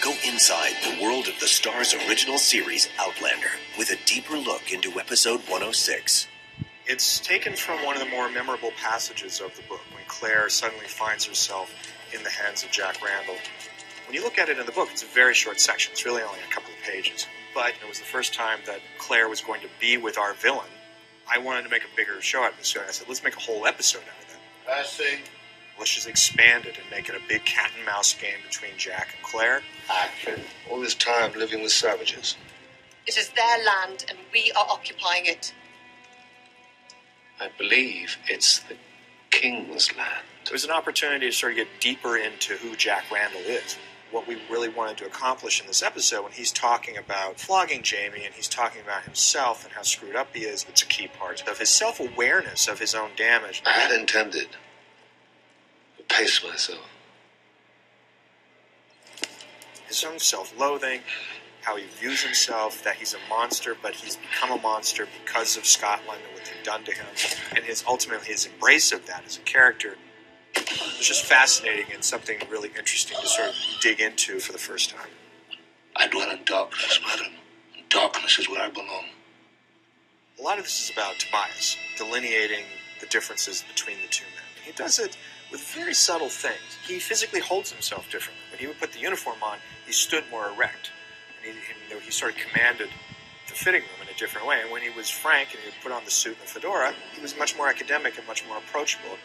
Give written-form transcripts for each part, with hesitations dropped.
Go inside the world of the Star's original series, Outlander, with a deeper look into episode 106. It's taken from one of the more memorable passages of the book, when Claire suddenly finds herself in the hands of Jack Randall. When you look at it in the book, it's a very short section. It's really only a couple of pages. But it was the first time that Claire was going to be with our villain. I wanted to make a bigger show out of this, so I said, let's make a whole episode out of that. I see. Let's just expand it and make it a big cat and mouse game between Jack and Claire. Action. All this time living with savages. It is their land, and we are occupying it. I believe it's the king's land. It was an opportunity to sort of get deeper into who Jack Randall is. What we really wanted to accomplish in this episode, when he's talking about flogging Jamie and he's talking about himself and how screwed up he is, it's a key part of his self-awareness of his own damage. I had intended to pace myself. His own self-loathing, how he views himself, that he's a monster, but he's become a monster because of Scotland and what they've done to him, and ultimately his embrace of that as a character. It was just fascinating and something really interesting to sort of dig into for the first time. I dwell in darkness, madam. Darkness is where I belong. A lot of this is about Tobias, delineating the differences between the two men. He does it with very subtle things. He physically holds himself differently. When he would put the uniform on, he stood more erect. And he sort of commanded the fitting room in a different way. And when he was frank and he would put on the suit and the fedora, he was much more academic and much more approachable.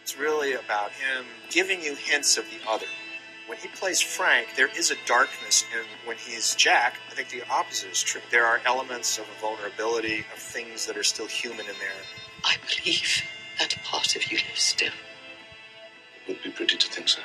It's really about him giving you hints of the other. When he plays Frank, there is a darkness, and when he's Jack, I think the opposite is true. There are elements of a vulnerability, of things that are still human in there. I believe that a part of you lives still. It would be pretty to think so.